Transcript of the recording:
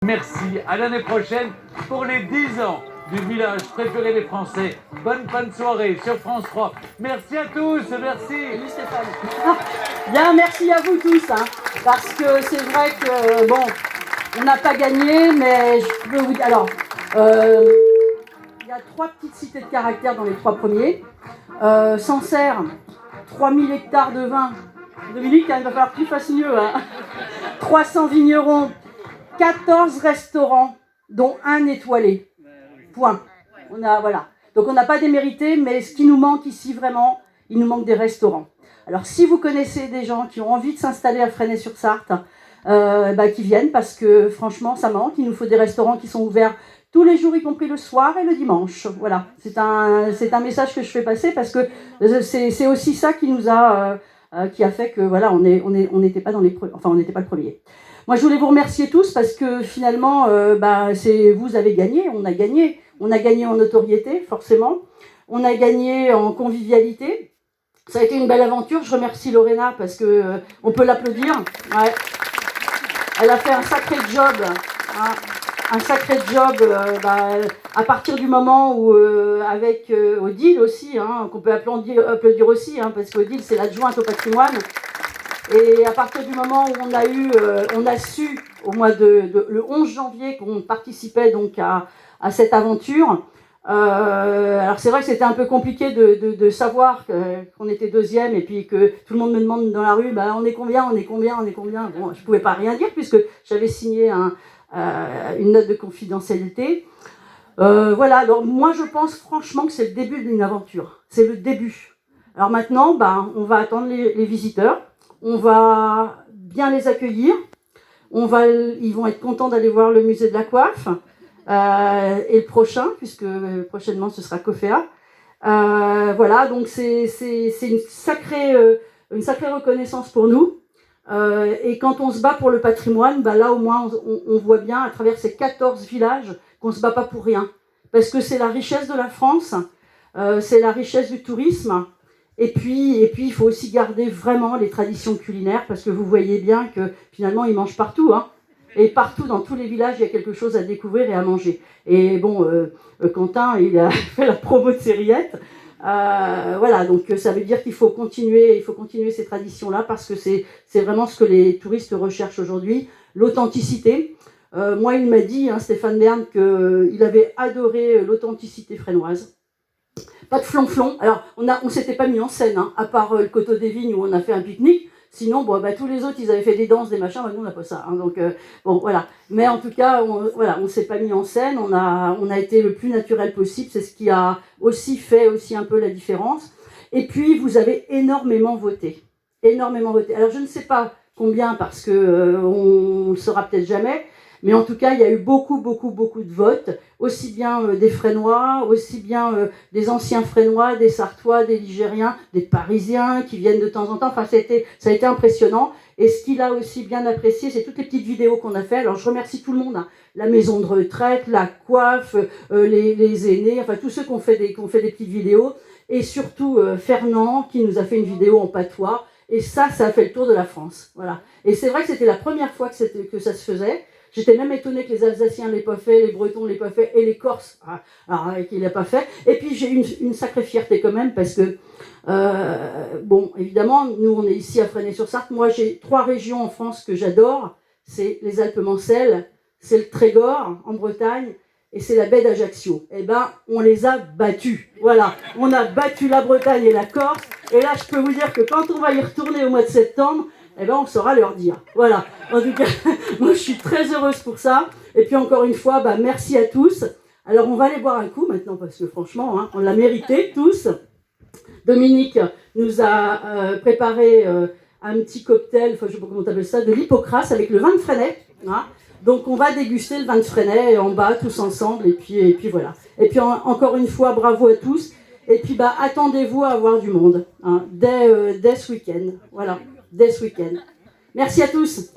Merci, à l'année prochaine pour les 10 ans du village préféré des Français. Bonne fin de soirée sur France 3. Merci à tous, merci. Salut Stéphane. Bien, merci à vous tous, hein, parce que c'est vrai que, bon, on n'a pas gagné, mais je peux vous dire, alors, il y a 3 petites cités de caractère dans les 3 premiers. Sancerre, 3000 hectares de vin. Dominique, il va falloir que tu fasses mieux, hein. 300 vignerons, 14 restaurants, dont 1 étoilé. Point. Voilà. Donc on n'a pas démérité, mais ce qui nous manque ici vraiment, il nous manque des restaurants. Alors si vous connaissez des gens qui ont envie de s'installer à Fresnay-sur-Sarthe, qui viennent, parce que franchement ça manque. Il nous faut des restaurants qui sont ouverts tous les jours, y compris le soir et le dimanche. Voilà, c'est un message que je fais passer, parce que c'est aussi ça qui nous a qui a fait que voilà, on n'était pas on n'était pas le premier. Moi, je voulais vous remercier tous, parce que finalement, vous avez gagné, on a gagné. On a gagné en notoriété, forcément. On a gagné en convivialité. Ça a été une belle aventure. Je remercie Lorena, parce que on peut l'applaudir. Ouais. Elle a fait un sacré job. Hein. Un sacré job à partir du moment où, avec Odile aussi, hein, qu'on peut applaudir aussi, hein, parce qu'Odile, c'est l'adjointe au patrimoine. Et à partir du moment où on a su au mois le 11 janvier qu'on participait donc à cette aventure. Alors c'est vrai que c'était un peu compliqué de savoir qu'on était deuxième, et puis que tout le monde me demande dans la rue, on est combien. Bon, je pouvais pas rien dire puisque j'avais signé une note de confidentialité. Voilà, alors moi je pense franchement que c'est le début d'une aventure. C'est le début. Alors maintenant, on va attendre les visiteurs. On va bien les accueillir. Ils vont être contents d'aller voir le musée de la coiffe. Et le prochain, puisque prochainement ce sera Coféa. Voilà, donc c'est une sacrée reconnaissance pour nous. Et quand on se bat pour le patrimoine, là au moins on voit bien à travers ces 14 villages qu'on se bat pas pour rien. Parce que c'est la richesse de la France, c'est la richesse du tourisme. Et puis il faut aussi garder vraiment les traditions culinaires, parce que vous voyez bien que finalement ils mangent partout, hein. Et partout, dans tous les villages, il y a quelque chose à découvrir et à manger. Et bon, Quentin, il a fait la promo de ses rillettes. Voilà, donc ça veut dire qu'il faut continuer ces traditions-là, parce que c'est vraiment ce que les touristes recherchent aujourd'hui, l'authenticité. Moi, il m'a dit, hein, Stéphane Bern, qu'il avait adoré l'authenticité fresnoise. Pas de flonflon. Alors, on s'était pas mis en scène, hein, à part le Coteau des Vignes où on a fait un pique-nique. Sinon, tous les autres, ils avaient fait des danses, des machins. Nous, on n'a pas ça. Hein, donc, bon, voilà. Mais en tout cas, on s'est pas mis en scène. On a été le plus naturel possible. C'est ce qui a aussi fait un peu la différence. Et puis, vous avez énormément voté. Énormément voté. Alors, je ne sais pas combien, parce que on le saura peut-être jamais. Mais en tout cas, il y a eu beaucoup de votes, aussi bien des Fresnois, aussi bien des anciens Fresnois, des Sartois, des Ligériens, des Parisiens qui viennent de temps en temps. Enfin, ça a été impressionnant. Et ce qu'il a aussi bien apprécié, c'est toutes les petites vidéos qu'on a fait. Alors, je remercie tout le monde, hein. La maison de retraite, la coiffe, les aînés, enfin tous ceux qui ont fait des petites vidéos. Et surtout Fernand, qui nous a fait une vidéo en patois. Et ça a fait le tour de la France. Voilà. Et c'est vrai que c'était la première fois que ça se faisait. J'étais même étonnée que les Alsaciens ne l'aient pas fait, les Bretons ne l'aient pas fait, et les Corses, qu'ils ne l'aient pas fait. Et puis j'ai une sacrée fierté quand même, parce que, bon, évidemment, nous on est ici à Fresnay-sur-Sarthe. Moi j'ai 3 régions en France que j'adore. C'est les Alpes-Mancelles, c'est le Trégor en Bretagne, et c'est la baie d'Ajaccio. Eh ben, on les a battus. Voilà, on a battu la Bretagne et la Corse. Et là, je peux vous dire que quand on va y retourner au mois de septembre, eh ben, on saura leur dire. Voilà. En tout cas, moi, je suis très heureuse pour ça. Et puis, encore une fois, merci à tous. Alors, on va aller boire un coup maintenant, parce que franchement, hein, on l'a mérité tous. Dominique nous a préparé un petit cocktail, enfin, je ne sais pas comment tu appelles ça, de l'hypocrase avec le vin de Fresnay. Hein. Donc, on va déguster le vin de Fresnay en bas, tous ensemble. Et puis voilà. Et puis, encore une fois, bravo à tous. Et puis, attendez-vous à avoir du monde, hein, dès ce week-end. Voilà. Dès ce week-end. Merci à tous.